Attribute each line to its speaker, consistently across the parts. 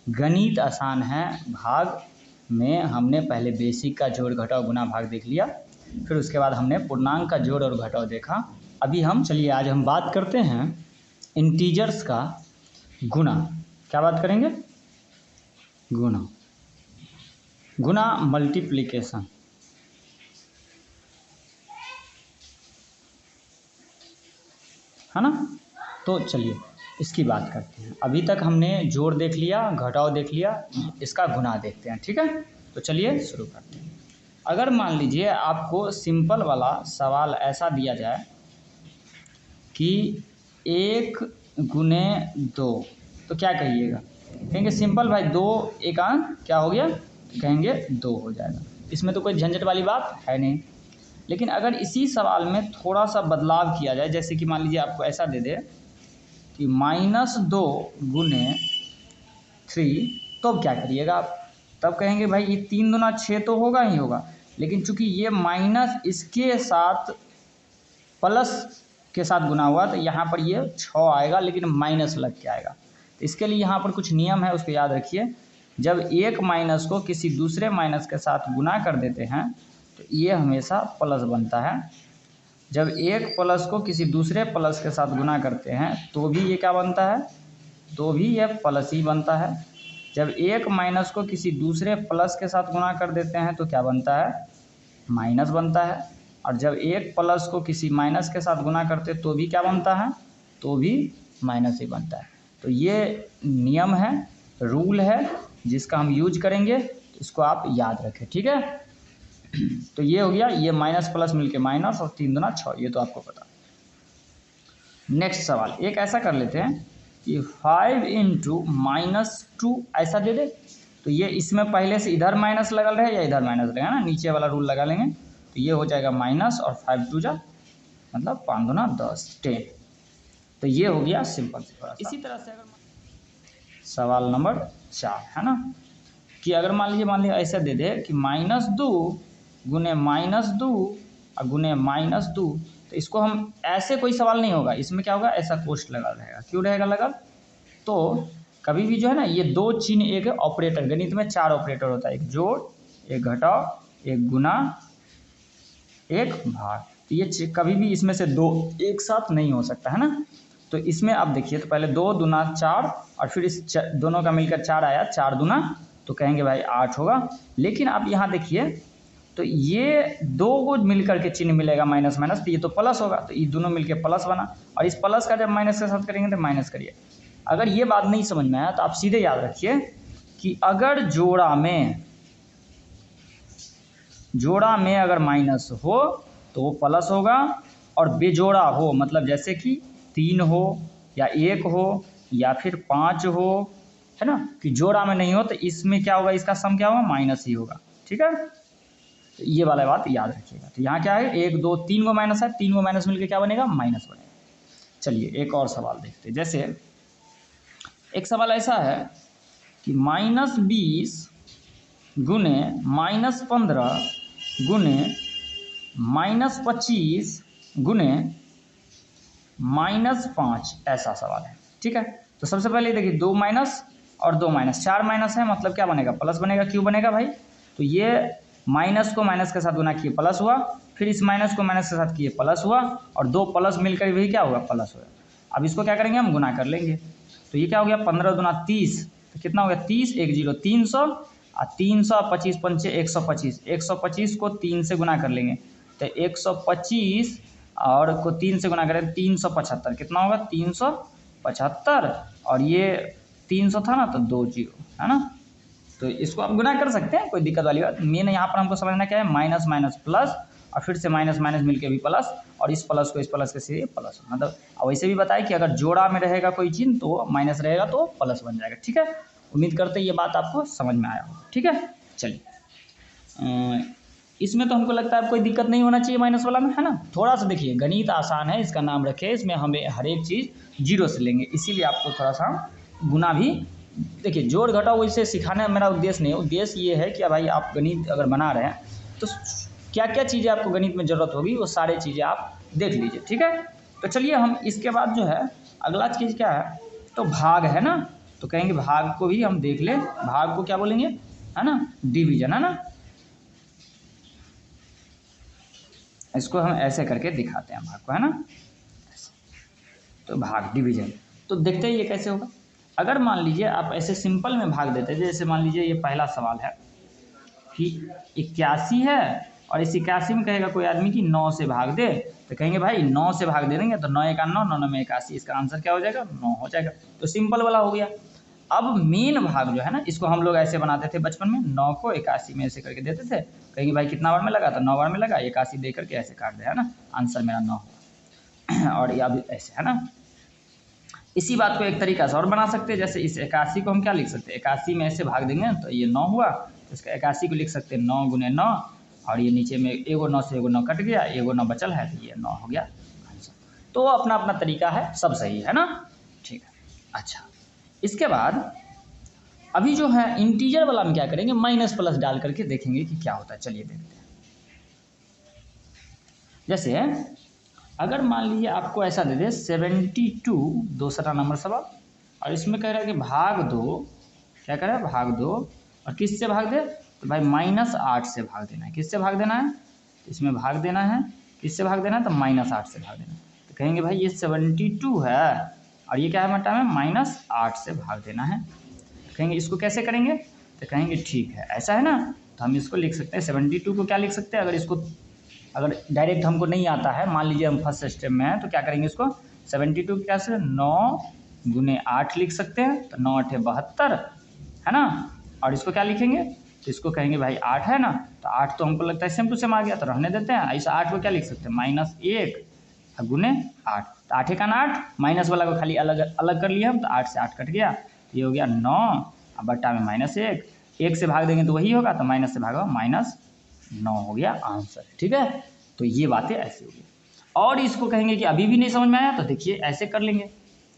Speaker 1: गणित आसान है भाग में हमने पहले बेसिक का जोड़ घटाव गुना भाग देख लिया, फिर उसके बाद हमने पूर्णांक का जोड़ और घटाव देखा। अभी हम चलिए आज हम बात करते हैं इंटीजर्स का गुना। क्या बात करेंगे? गुना, गुना मल्टीप्लिकेशन। है ना? तो चलिए इसकी बात करते हैं। अभी तक हमने जोड़ देख लिया, घटाव देख लिया, इसका गुना देखते हैं। ठीक है, तो चलिए शुरू करते हैं। अगर मान लीजिए आपको सिंपल वाला सवाल ऐसा दिया जाए कि 1 गुने 2, तो क्या कहिएगा? कहेंगे सिंपल भाई 2 एक अंक क्या हो गया, तो कहेंगे 2 हो जाएगा। इसमें तो कोई झंझट वाली बात है नहीं। लेकिन अगर इसी सवाल में थोड़ा सा बदलाव किया जाए, जैसे कि मान लीजिए आपको ऐसा दे दे कि -2 गुने 3, तो अब क्या करिएगा आप? तब कहेंगे भाई ये 3 दूना 6 तो होगा ही होगा, लेकिन चूंकि ये माइनस इसके साथ प्लस के साथ गुना हुआ तो यहाँ पर ये 6 आएगा, लेकिन माइनस लग के आएगा। तो इसके लिए यहाँ पर कुछ नियम है, उसको याद रखिए। जब एक माइनस को किसी दूसरे माइनस के साथ गुना कर देते हैं तो ये हमेशा प्लस बनता है। जब एक प्लस को किसी दूसरे प्लस के साथ गुना करते हैं तो भी ये क्या बनता है? तो भी ये प्लस ही बनता है। जब एक माइनस को किसी दूसरे प्लस के साथ गुना कर देते हैं तो क्या बनता है? माइनस बनता है। और जब एक प्लस को किसी माइनस के साथ गुना करते तो भी क्या बनता है? तो भी माइनस ही बनता है। तो ये नियम है, रूल है, जिसका हम यूज करेंगे, इसको आप याद रखें। ठीक है, तो ये हो गया, ये माइनस प्लस मिलके माइनस और 3 दूना 6, ये तो आपको पता। नेक्स्ट सवाल एक ऐसा कर लेते हैं कि 5 × -2 ऐसा दे दे, तो ये इसमें पहले से इधर माइनस लगल रहे या इधर माइनस लगेगा ना, नीचे वाला रूल लगा लेंगे। तो ये हो जाएगा माइनस और 5 2 जा मतलब 5 दूना 10 10। तो ये हो गया सिंपल से थोड़ा सा। इसी तरह से अगर सवाल नंबर 4 है ना, कि अगर मान लीजिए ऐसा दे दे कि -2 गुने -2 और गुने -2, तो इसको हम ऐसे कोई सवाल नहीं होगा, इसमें क्या होगा? ऐसा कोष्ठ लगा रहेगा। क्यों रहेगा लगा? तो कभी भी जो है ना, ये 2 चिन्ह एक ऑपरेटर, गणित में 4 ऑपरेटर होता है, एक जोड़, एक घटाव, एक गुना, एक भाग। तो ये कभी भी इसमें से 2 एक साथ नहीं हो सकता है ना। तो इसमें आप देखिए, तो पहले 2 दूना 4 और फिर इस दोनों का मिलकर 4 आया, 4 दूना, तो कहेंगे भाई 8 होगा। लेकिन आप यहाँ देखिए, तो ये 2 को मिलकर के चिन्ह मिलेगा माइनस माइनस, तो ये तो प्लस होगा, तो ये दोनों मिलकर प्लस बना। और इस प्लस का जब माइनस के साथ करेंगे तो माइनस करिए। अगर ये बात नहीं समझ में आया तो आप सीधे याद रखिए कि अगर जोड़ा में अगर माइनस हो तो वो प्लस होगा, और बेजोड़ा हो मतलब जैसे कि 3 हो या 1 हो या फिर 5 हो, है ना, कि जोड़ा में नहीं हो तो इसमें क्या होगा? इसका सम क्या होगा? माइनस ही होगा। ठीक है, तो ये वाला बात याद रखिएगा। तो यहाँ क्या है? 1 2 3 को माइनस है, 3 को माइनस मिलकर क्या बनेगा? माइनस बनेगा। चलिए एक और सवाल देखते हैं। जैसे एक सवाल ऐसा है कि -20 गुने -15 गुने -25 गुने -5, ऐसा सवाल है। ठीक है, तो सबसे पहले देखिए 2 माइनस और 2 माइनस, 4 माइनस है, मतलब क्या बनेगा? प्लस बनेगा। क्यों बनेगा भाई? तो ये माइनस को माइनस के साथ गुना किए प्लस हुआ, फिर इस माइनस को माइनस के साथ किए प्लस हुआ, और 2 प्लस मिलकर भी क्या होगा? प्लस होगा। अब इसको क्या करेंगे? हम गुना कर लेंगे। तो ये क्या हो गया? 15 दूना 30, तो कितना हो गया? 30 1 0 300, और 300 25 पंचे 125, 125 को 3 से गुना कर लेंगे, तो 125 और को 3 से गुना करें 375, कितना होगा? 375, और ये 300 था ना, तो 2 0 है ना। तो इसको आप गुना कर सकते हैं, कोई दिक्कत वाली बात। मेन यहाँ पर हमको समझना क्या है? माइनस माइनस प्लस, और फिर से माइनस माइनस मिलके भी प्लस, और इस प्लस को इस प्लस के से प्लस, मतलब वैसे भी बताया कि अगर जोड़ा में रहेगा कोई चिन्ह तो माइनस रहेगा तो प्लस बन जाएगा। ठीक है, उम्मीद करते हैं ये बात आपको समझ में आया होगा। ठीक है, चलिए इसमें तो हमको लगता है कोई दिक्कत नहीं होना चाहिए माइनस वाला में, है ना। थोड़ा सा देखिए, गणित आसान है, इसका नाम रखें, इसमें हमें हर एक चीज़ 0 से लेंगे, इसीलिए आपको थोड़ा सा गुना भी देखिए, जोड़ घटाव वैसे सिखाने मेरा उद्देश्य नहीं है। उद्देश्य ये है कि भाई आप गणित अगर बना रहे हैं तो क्या क्या चीज़ें आपको गणित में ज़रूरत होगी, वो सारी चीज़ें आप देख लीजिए। ठीक है, तो चलिए हम इसके बाद जो है अगला चीज़ क्या है? तो भाग है ना, तो कहेंगे भाग को भी हम देख ले, भाग को क्या बोलेंगे, है ना, डिवीजन, है ना। इसको हम ऐसे करके दिखाते हैं भाग को, है ना, तो भाग डिवीजन। तो देखते हैं ये कैसे होगा। अगर मान लीजिए आप ऐसे सिंपल में भाग देते हैं, जैसे मान लीजिए ये पहला सवाल है कि 81 है और इस 81 में कहेगा कोई आदमी कि 9 से भाग दे, तो कहेंगे भाई 9 से भाग दे देंगे तो 9 एका 9, 9 में 81, इसका आंसर क्या हो जाएगा, 9 हो जाएगा। तो सिंपल वाला हो गया। अब मेन भाग जो है ना, इसको हम लोग ऐसे बनाते थे बचपन में, 9 को 81 में ऐसे करके देते थे, कहेंगे भाई कितना बार में लगा, तो 9 बार में लगा, 81 दे करके ऐसे काट दे, है ना, आंसर मेरा 9 होगा। और ये अब ऐसे, है ना। इसी बात को एक तरीका से और बना सकते हैं, जैसे इस 81 को हम क्या लिख सकते हैं, 81 में ऐसे भाग देंगे तो ये 9 हुआ, तो इसका 81 को लिख सकते हैं 9 गुने 9, और ये नीचे में एगो 9 से एगो 9 कट गया, एगो 9 बचल है, तो ये 9 हो गया आंसर। तो अपना अपना तरीका है, सब सही है ना, ठीक है। अच्छा, इसके बाद अभी जो है इंटीजर वाला में क्या करेंगे, माइनस प्लस डाल करके देखेंगे कि क्या होता है। चलिए देखते हैं। जैसे अगर मान लीजिए आपको ऐसा दे दे 72, दूसरा नंबर सवाल, और इसमें कह रहा है कि भाग दो, क्या कह रहा है, भाग दो, और किस से भाग दे, तो भाई -8 से भाग देना है। किससे भाग देना है, तो इसमें भाग देना है, किससे भाग देना है, तो -8 से भाग देना है। तो कहेंगे भाई ये 72 है और ये क्या है मट्टा में, -8 से भाग देना है। तो कहेंगे इसको कैसे करेंगे, तो कहेंगे ठीक है ऐसा है ना, तो हम इसको लिख सकते हैं 72 को क्या लिख सकते हैं, अगर डायरेक्ट हमको नहीं आता है, मान लीजिए हम फर्स्ट स्टेप में हैं, तो क्या करेंगे इसको 72 की कैसे 9 गुने 8 लिख सकते हैं, तो 9 8 72, है ना। और इसको क्या लिखेंगे, तो इसको कहेंगे भाई 8 है ना, तो 8 तो हमको लगता है सेम टू सेम आ गया, तो रहने देते हैं। इस 8 को क्या लिख सकते हैं, -1 गुने 8, तो 8 का 8, माइनस वाला को खाली अलग अलग कर लिया हम, तो 8 से 8 कट गया, तो ये हो गया 9, अब बट्टा में -1, 1 से भाग देंगे तो वही होगा, तो माइनस से भागा -9 हो गया आंसर, ठीक है। तो ये बातें ऐसी होगी। और इसको कहेंगे कि अभी भी नहीं समझ में आया, तो देखिए ऐसे कर लेंगे,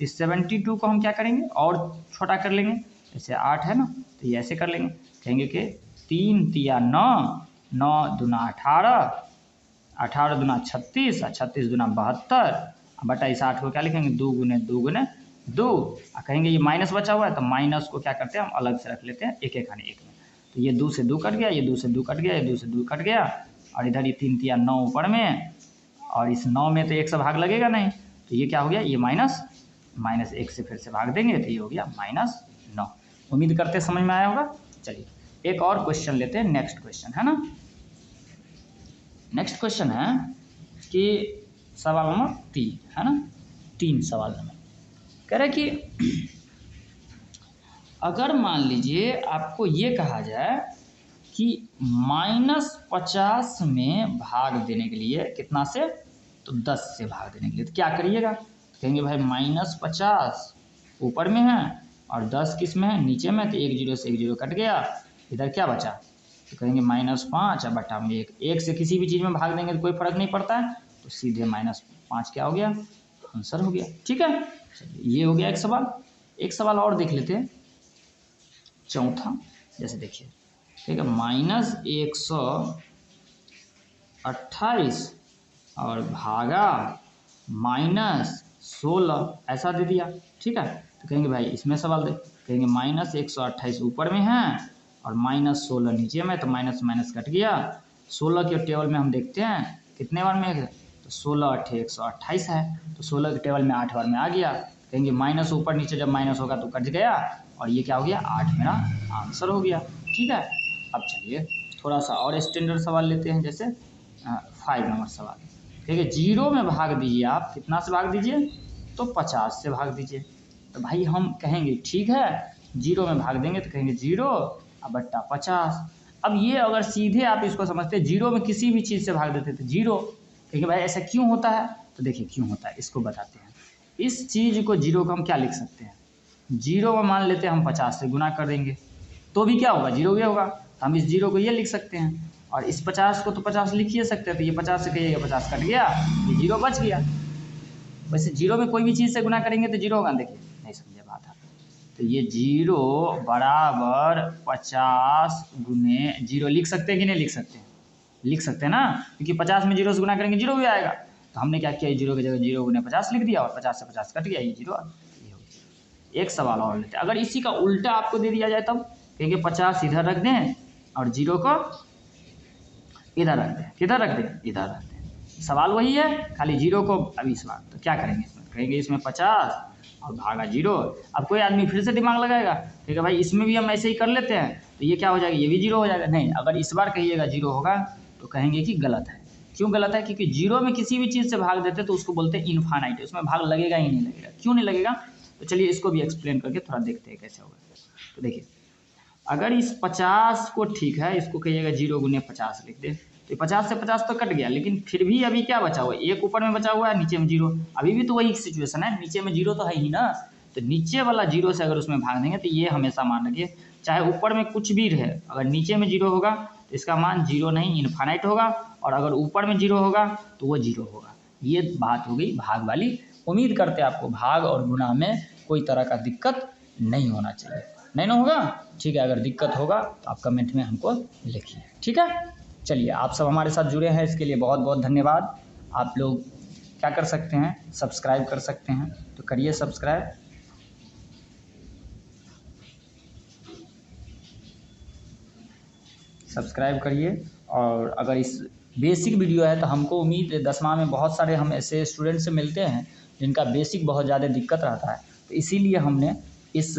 Speaker 1: इस 72 को हम क्या करेंगे और छोटा कर लेंगे, जैसे 8 है ना, तो ये ऐसे कर लेंगे, कहेंगे कि 3 तिया 9, 9 दूना 18, 18 दूना 36, 36 दूना 72, बटा इस 8 को क्या लिखेंगे 2 गुने 2 गुने 2, कहेंगे ये माइनस बचा हुआ है, तो माइनस को क्या करते हैं हम अलग से रख लेते हैं, एक एक खाने एक में, तो ये 2 से 2 कट गया, ये 2 से 2 कट गया, ये 2 से 2 कट गया, और इधर ये 3 तिया 9 ऊपर में, और इस 9 में तो 1 से भाग लगेगा नहीं, तो ये क्या हो गया, ये -1 से फिर से भाग देंगे, तो ये हो गया -9। उम्मीद करते समझ में आया होगा। चलिए एक और क्वेश्चन लेते हैं, नेक्स्ट क्वेश्चन, है ना। नेक्स्ट क्वेश्चन है कि सवाल नंबर 3, है ना, 3 सवाल नंबर कह रहा है कि अगर मान लीजिए आपको ये कहा जाए कि -50 में भाग देने के लिए कितना से, तो 10 से भाग देने के लिए, तो क्या करिएगा, कहेंगे भाई -50 ऊपर में है और 10 किस में है, नीचे में, तो 1 0 से 1 0 कट गया, इधर क्या बचा, तो कहेंगे -5 और बटा में 1, 1 से किसी भी चीज़ में भाग देंगे तो कोई फर्क नहीं पड़ता है, तो सीधे -5 क्या हो गया, आंसर हो गया, ठीक है। ये हो गया एक सवाल। एक सवाल और देख लेते हैं, चौथा, जैसे देखिए, ठीक है, -128 और भागा -16 ऐसा दे दिया, ठीक है। तो कहेंगे भाई इसमें सवाल दे, कहेंगे -128 ऊपर में है और -16 नीचे में, तो माइनस माइनस कट गया, 16 के टेबल में हम देखते हैं कितने बार में है, तो 16 8 128 है, तो 16 के टेबल में 8 बार में आ गया, कहेंगे माइनस ऊपर नीचे जब माइनस होगा तो कट गया, और ये क्या हो गया 8 मेरा आंसर हो गया, ठीक है। अब चलिए थोड़ा सा और स्टैंडर्ड सवाल लेते हैं, जैसे 5 नंबर सवाल, ठीक है, 0 में भाग दीजिए, आप कितना से भाग दीजिए, तो 50 से भाग दीजिए, तो भाई हम कहेंगे ठीक है 0 में भाग देंगे, तो कहेंगे 0 और बट्टा 50। अब ये अगर सीधे आप इसको समझते हैं 0 में किसी भी चीज़ से भाग देते थे 0, कहेंगे भाई ऐसा क्यों होता है, तो देखिए क्यों होता है इसको बताते हैं। इस चीज़ को 0 को हम क्या लिख सकते हैं, 0 में मान लेते हैं हम 50 से गुना कर देंगे तो भी क्या होगा 0 भी होगा, तो हम इस 0 को ये लिख सकते हैं, और इस 50 को तो 50 लिख ही सकते हैं, तो ये 50 से कहिएगा 50 कट गया, ये 0 बच गया। वैसे 0 में कोई भी चीज़ से गुना करेंगे तो 0 होगा, देखिए नहीं समझे बात है, तो ये 0 बराबर 50 गुने 0 लिख सकते हैं कि नहीं लिख सकते हैं, लिख सकते हैं ना, क्योंकि 50 में 0 से गुना करेंगे 0 भी आएगा, तो हमने क्या किया 0 की जगह 0 गुने 50 लिख दिया, और 50 से 50 कट गया, ये 0 ये हो गया। एक सवाल और लेते हैं। अगर इसी का उल्टा आपको दे दिया जाए तब कहेंगे 50 इधर रख दें और 0 को इधर रख दें। किधर रख दें? इधर रख दें। सवाल वही है, खाली 0 को अभी इस बार तो क्या करेंगे इसमें? कहेंगे इसमें 50 और भागा 0। अब कोई आदमी फिर से दिमाग लगाएगा, ठीक है भाई इसमें भी हम ऐसे ही कर लेते हैं, तो ये क्या हो जाएगा? ये भी 0 हो जाएगा। नहीं, अगर इस बार कहिएगा 0 होगा तो कहेंगे कि गलत है। क्यों गलत है? क्योंकि 0 में किसी भी चीज़ से भाग देते तो उसको बोलते हैं इनफाइनाइट, उसमें भाग लगेगा ही नहीं लगेगा। क्यों नहीं लगेगा? तो चलिए इसको भी एक्सप्लेन करके थोड़ा देखते हैं कैसे होगा। तो देखिए, अगर इस 50 को, ठीक है इसको कहिएगा 0 गुने 50 लिख दे, तो 50 से 50 तो कट गया, लेकिन फिर भी अभी क्या बचा हुआ है? एक ऊपर में बचा हुआ है, नीचे में 0। अभी भी तो वही सिचुएशन है, नीचे में 0 तो है ही ना। तो नीचे वाला 0 से अगर उसमें भाग देंगे तो ये हमेशा मान रखिए, चाहे ऊपर में कुछ भी रहे, अगर नीचे में 0 होगा तो इसका मान 0 नहीं इनफाइनाइट होगा, और अगर ऊपर में 0 होगा तो वो 0 होगा। ये बात हो गई भाग वाली। उम्मीद करते हैं आपको भाग और गुणा में कोई तरह का दिक्कत नहीं होना चाहिए। नहीं ना होगा? ठीक है, अगर दिक्कत होगा तो आप कमेंट में हमको लिखिए। ठीक है, चलिए आप सब हमारे साथ जुड़े हैं इसके लिए बहुत बहुत धन्यवाद। आप लोग क्या कर सकते हैं? सब्सक्राइब कर सकते हैं, तो करिए सब्सक्राइब। सब्सक्राइब करिए। और अगर इस बेसिक वीडियो है तो हमको उम्मीद है 10वां में बहुत सारे हम ऐसे स्टूडेंट से मिलते हैं जिनका बेसिक बहुत ज़्यादा दिक्कत रहता है, तो इसीलिए हमने इस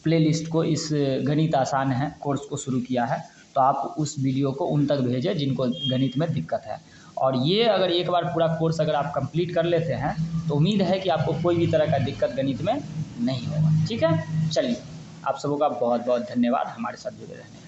Speaker 1: प्लेलिस्ट को, इस गणित आसान है कोर्स को शुरू किया है। तो आप उस वीडियो को उन तक भेजें जिनको गणित में दिक्कत है। और ये अगर एक बार पूरा कोर्स अगर आप कंप्लीट कर लेते हैं तो उम्मीद है कि आपको कोई भी तरह का दिक्कत गणित में नहीं होगा। ठीक है, चलिए आप सबों का बहुत बहुत धन्यवाद हमारे साथ जुड़े रहने।